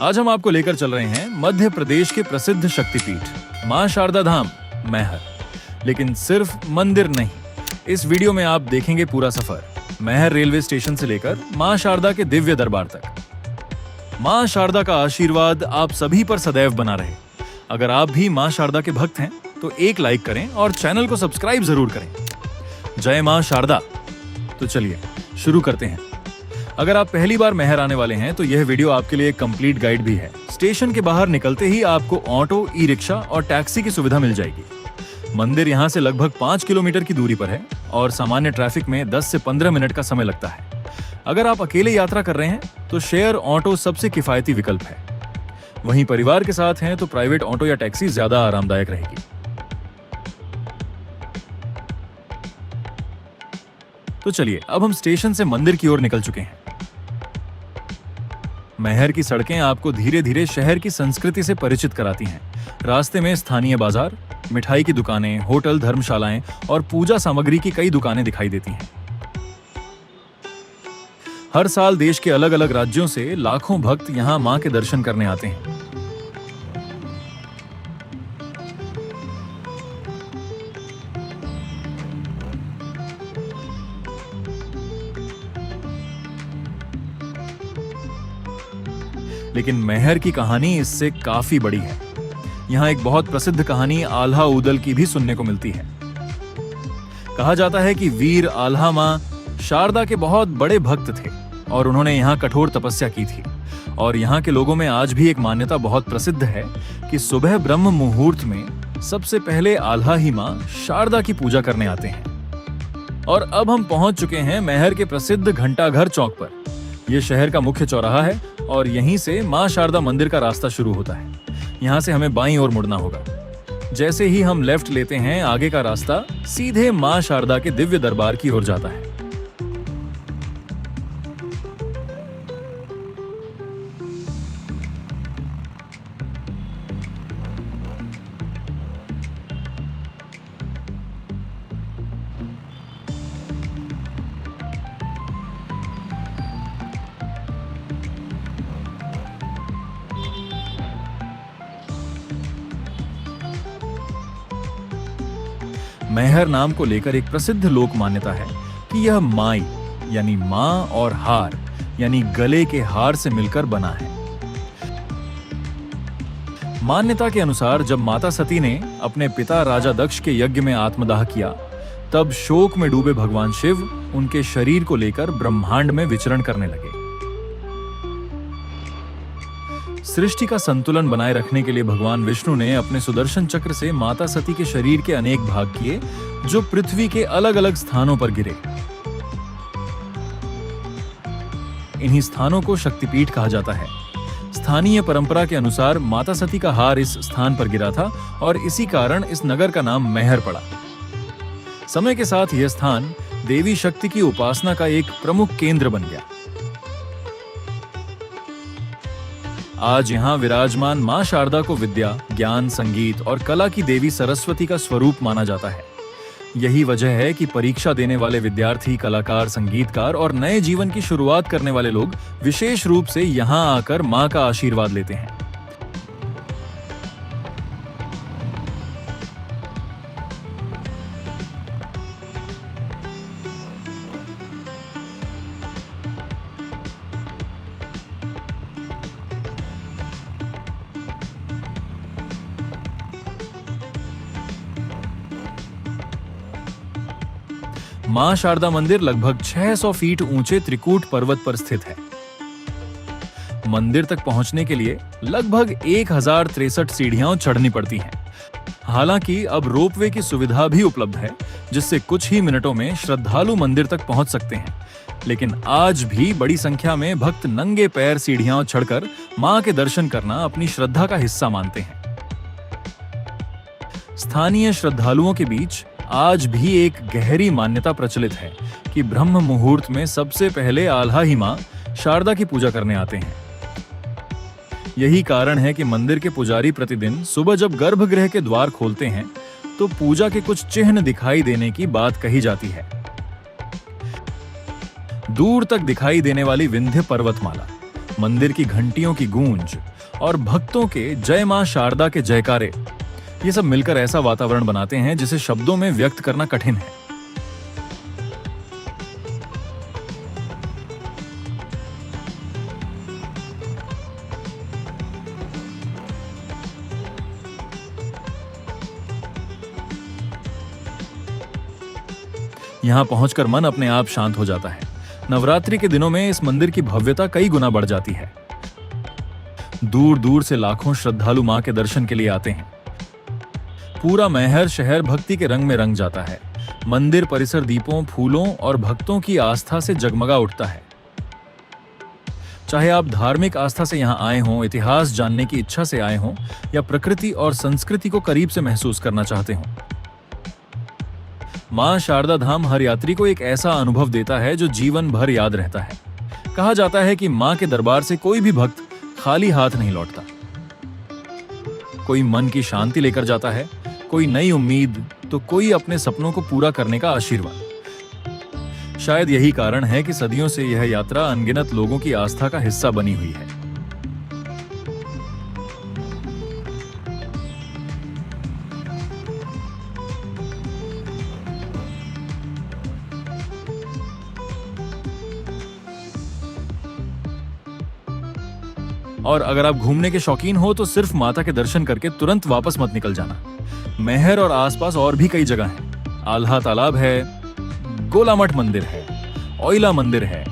आज हम आपको लेकर चल रहे हैं मध्य प्रदेश के प्रसिद्ध शक्तिपीठ मां शारदा धाम मैहर। लेकिन सिर्फ मंदिर नहीं, इस वीडियो में आप देखेंगे पूरा सफर मैहर रेलवे स्टेशन से लेकर मां शारदा के दिव्य दरबार तक। मां शारदा का आशीर्वाद आप सभी पर सदैव बना रहे। अगर आप भी मां शारदा के भक्त हैं तो एक लाइक करें और चैनल को सब्सक्राइब जरूर करें। जय मां शारदा। तो चलिए शुरू करते हैं। अगर आप पहली बार मैहर आने वाले हैं तो यह वीडियो आपके लिए एक कंप्लीट गाइड भी है। स्टेशन के बाहर निकलते ही आपको ऑटो, ई रिक्शा और टैक्सी की सुविधा मिल जाएगी। मंदिर यहाँ से लगभग 5 किलोमीटर की दूरी पर है और सामान्य ट्रैफिक में 10 से 15 मिनट का समय लगता है। अगर आप अकेले यात्रा कर रहे हैं तो शेयर ऑटो सबसे किफायती विकल्प है। वहीं परिवार के साथ हैं तो प्राइवेट ऑटो या टैक्सी ज्यादा आरामदायक रहेगी। तो चलिए अब हम स्टेशन से मंदिर की ओर निकल चुके हैं। मैहर की सड़कें आपको धीरे धीरे शहर की संस्कृति से परिचित कराती हैं। रास्ते में स्थानीय बाजार, मिठाई की दुकानें, होटल, धर्मशालाएं और पूजा सामग्री की कई दुकानें दिखाई देती हैं। हर साल देश के अलग अलग राज्यों से लाखों भक्त यहां मां के दर्शन करने आते हैं। लेकिन मैहर की कहानी इससे काफी बड़ी है। यहाँ एक बहुत प्रसिद्ध कहानी आल्हा ऊदल की भी सुनने को मिलती है। कहा जाता है कि वीर आल्हा मां शारदा के बहुत बड़े भक्त थे और उन्होंने यहाँ कठोर तपस्या की थी। और यहाँ के लोगों में आज भी एक मान्यता बहुत प्रसिद्ध है कि सुबह ब्रह्म मुहूर्त में सबसे पहले आल्हा ही मां शारदा की पूजा करने आते हैं। और अब हम पहुंच चुके हैं मैहर के प्रसिद्ध घंटाघर चौक पर। यह शहर का मुख्य चौराहा है और यहीं से मां शारदा मंदिर का रास्ता शुरू होता है। यहाँ से हमें बाईं ओर मुड़ना होगा। जैसे ही हम लेफ्ट लेते हैं, आगे का रास्ता सीधे मां शारदा के दिव्य दरबार की ओर जाता है। मैहर नाम को लेकर एक प्रसिद्ध लोक मान्यता है कि यह माई यानी मां और हार यानी गले के हार से मिलकर बना है। मान्यता के अनुसार जब माता सती ने अपने पिता राजा दक्ष के यज्ञ में आत्मदाह किया, तब शोक में डूबे भगवान शिव उनके शरीर को लेकर ब्रह्मांड में विचरण करने लगे। सृष्टि का संतुलन बनाए रखने के लिए भगवान विष्णु ने अपने सुदर्शन चक्र से माता सती के शरीर के अनेक भाग किए जो पृथ्वी के अलग अलग स्थानों पर गिरे। इन्हीं स्थानों को शक्तिपीठ कहा जाता है। स्थानीय परंपरा के अनुसार माता सती का हार इस स्थान पर गिरा था और इसी कारण इस नगर का नाम मैहर पड़ा। समय के साथ यह स्थान देवी शक्ति की उपासना का एक प्रमुख केंद्र बन गया। आज यहाँ विराजमान मां शारदा को विद्या, ज्ञान, संगीत और कला की देवी सरस्वती का स्वरूप माना जाता है। यही वजह है कि परीक्षा देने वाले विद्यार्थी, कलाकार, संगीतकार और नए जीवन की शुरुआत करने वाले लोग विशेष रूप से यहाँ आकर मां का आशीर्वाद लेते हैं। मां शारदा मंदिर लगभग 600 फीट ऊंचे त्रिकूट पर्वत पर स्थित है। मंदिर तक पहुंचने के लिए लगभग 1063 सीढ़ियां चढ़नी पड़ती हैं। हालांकि अब रोपवे की सुविधा भी उपलब्ध है, जिससे कुछ ही मिनटों में श्रद्धालु मंदिर तक पहुंच सकते हैं। लेकिन आज भी बड़ी संख्या में भक्त नंगे पैर सीढ़ियां चढ़कर मां के दर्शन करना अपनी श्रद्धा का हिस्सा मानते हैं। स्थानीय श्रद्धालुओं के बीच आज भी एक गहरी मान्यता प्रचलित है कि ब्रह्म मुहूर्त में सबसे पहले आल्हा ही मां शारदा की पूजा करने आते हैं। यही कारण है कि मंदिर के पुजारी प्रतिदिन सुबह जब गर्भगृह के द्वार खोलते हैं तो पूजा के कुछ चिन्ह दिखाई देने की बात कही जाती है। दूर तक दिखाई देने वाली विंध्य पर्वतमाला, मंदिर की घंटियों की गूंज और भक्तों के जय मां शारदा के जयकारे, ये सब मिलकर ऐसा वातावरण बनाते हैं जिसे शब्दों में व्यक्त करना कठिन है। यहां पहुंचकर मन अपने आप शांत हो जाता है। नवरात्रि के दिनों में इस मंदिर की भव्यता कई गुना बढ़ जाती है। दूर दूर से लाखों श्रद्धालु मां के दर्शन के लिए आते हैं। पूरा मैहर शहर भक्ति के रंग में रंग जाता है। मंदिर परिसर दीपों, फूलों और भक्तों की आस्था से जगमगा उठता है। चाहे आप धार्मिक आस्था से यहाँ आए हों, इतिहास जानने की इच्छा से आए हों, या प्रकृति और संस्कृति को करीब से महसूस करना चाहते हों, मां शारदा धाम हर यात्री को एक ऐसा अनुभव देता है जो जीवन भर याद रहता है। कहा जाता है कि मां के दरबार से कोई भी भक्त खाली हाथ नहीं लौटता। कोई मन की शांति लेकर जाता है, कोई नई उम्मीद, तो कोई अपने सपनों को पूरा करने का आशीर्वाद। शायद यही कारण है कि सदियों से यह यात्रा अनगिनत लोगों की आस्था का हिस्सा बनी हुई है। और अगर आप घूमने के शौकीन हो तो सिर्फ माता के दर्शन करके तुरंत वापस मत निकल जाना। मैहर और आसपास और भी कई जगह हैं। आल्हा तालाब है, गोला मठ मंदिर है, ओइला मंदिर है,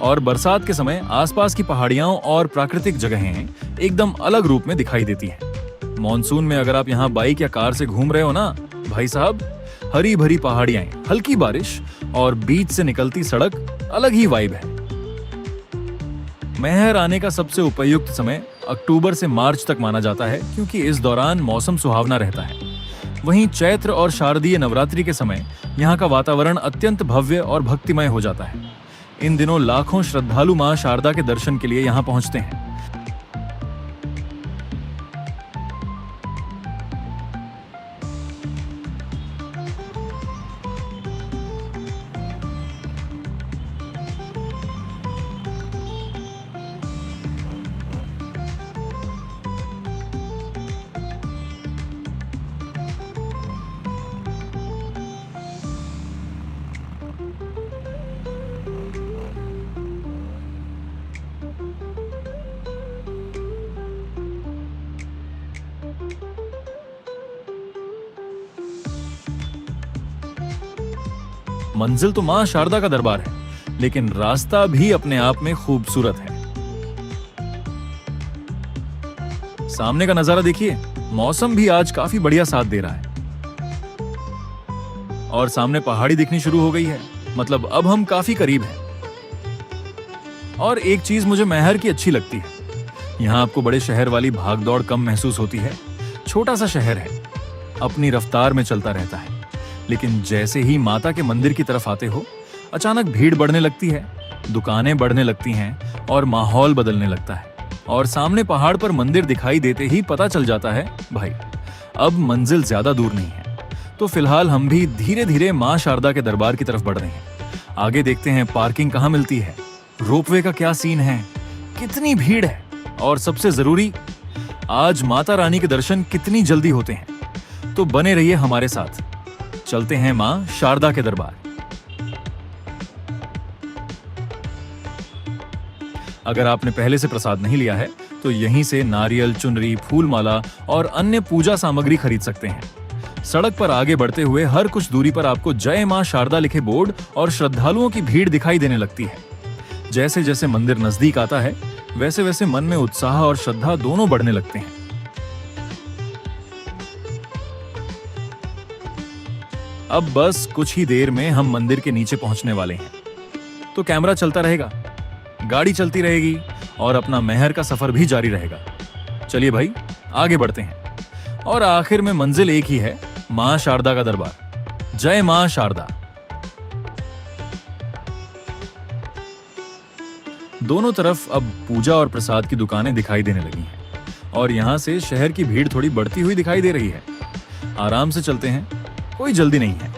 और बरसात के समय आसपास की पहाड़ियां और प्राकृतिक जगहें एकदम अलग रूप में दिखाई देती हैं। मॉनसून में अगर आप यहाँ बाइक या कार से घूम रहे हो ना भाई साहब, हरी भरी पहाड़ियां, हल्की बारिश और बीच से निकलती सड़क, अलग ही वाइब है। मैहर आने का सबसे उपयुक्त समय अक्टूबर से मार्च तक माना जाता है, क्योंकि इस दौरान मौसम सुहावना रहता है। वहीं चैत्र और शारदीय नवरात्रि के समय यहाँ का वातावरण अत्यंत भव्य और भक्तिमय हो जाता है। इन दिनों लाखों श्रद्धालु मां शारदा के दर्शन के लिए यहाँ पहुंचते हैं। मंजिल तो मां शारदा का दरबार है, लेकिन रास्ता भी अपने आप में खूबसूरत है। सामने का नजारा देखिए, मौसम भी आज काफी बढ़िया साथ दे रहा है और सामने पहाड़ी दिखनी शुरू हो गई है। मतलब अब हम काफी करीब हैं। और एक चीज मुझे मैहर की अच्छी लगती है, यहाँ आपको बड़े शहर वाली भागदौड़ कम महसूस होती है। छोटा सा शहर है, अपनी रफ्तार में चलता रहता है। लेकिन जैसे ही माता के मंदिर की तरफ आते हो, अचानक भीड़ बढ़ने लगती है, दुकानें बढ़ने लगती हैं और माहौल बदलने लगता है। और सामने पहाड़ पर मंदिर दिखाई देते ही पता चल जाता है भाई, अब मंजिल ज्यादा दूर नहीं है। तो फिलहाल हम भी धीरे धीरे मां शारदा के दरबार की तरफ बढ़ रहे हैं। आगे देखते हैं पार्किंग कहाँ मिलती है, रोपवे का क्या सीन है, कितनी भीड़ है, और सबसे जरूरी, आज माता रानी के दर्शन कितनी जल्दी होते हैं। तो बने रहिए हमारे साथ, चलते हैं मां शारदा के दरबार। अगर आपने पहले से प्रसाद नहीं लिया है तो यहीं से नारियल, चुनरी, फूल माला और अन्य पूजा सामग्री खरीद सकते हैं। सड़क पर आगे बढ़ते हुए हर कुछ दूरी पर आपको जय मां शारदा लिखे बोर्ड और श्रद्धालुओं की भीड़ दिखाई देने लगती है। जैसे जैसे मंदिर नजदीक आता है, वैसे वैसे मन में उत्साह और श्रद्धा दोनों बढ़ने लगते हैं। अब बस कुछ ही देर में हम मंदिर के नीचे पहुंचने वाले हैं। तो कैमरा चलता रहेगा, गाड़ी चलती रहेगी और अपना मैहर का सफर भी जारी रहेगा। चलिए भाई, आगे बढ़ते हैं। और आखिर में मंजिल एक ही है, मां शारदा का दरबार। जय मां शारदा। दोनों तरफ अब पूजा और प्रसाद की दुकानें दिखाई देने लगी हैं और यहां से शहर की भीड़ थोड़ी बढ़ती हुई दिखाई दे रही है। आराम से चलते हैं, कोई जल्दी नहीं है।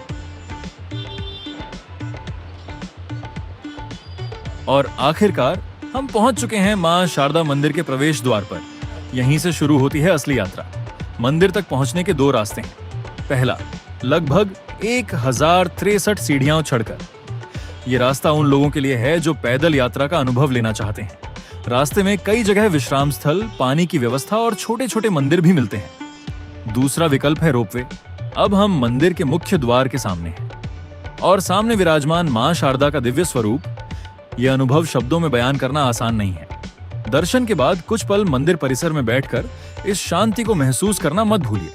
और आखिरकार हम पहुंच चुके हैं मां शारदा मंदिर के प्रवेश द्वार पर। यहीं से शुरू होती है असली यात्रा। मंदिर तक पहुंचने के 2 रास्ते हैं। पहला, लगभग 1063 सीढ़ियां चढ़कर। यह रास्ता उन लोगों के लिए है जो पैदल यात्रा का अनुभव लेना चाहते हैं। रास्ते में कई जगह विश्राम स्थल, पानी की व्यवस्था और छोटे छोटे मंदिर भी मिलते हैं। दूसरा विकल्प है रोपवे। अब हम मंदिर के मुख्य द्वार के सामने हैं और सामने विराजमान मां शारदा का दिव्य स्वरूप। यह अनुभव शब्दों में बयान करना आसान नहीं है। दर्शन के बाद कुछ पल मंदिर परिसर में बैठकर इस शांति को महसूस करना मत भूलिए।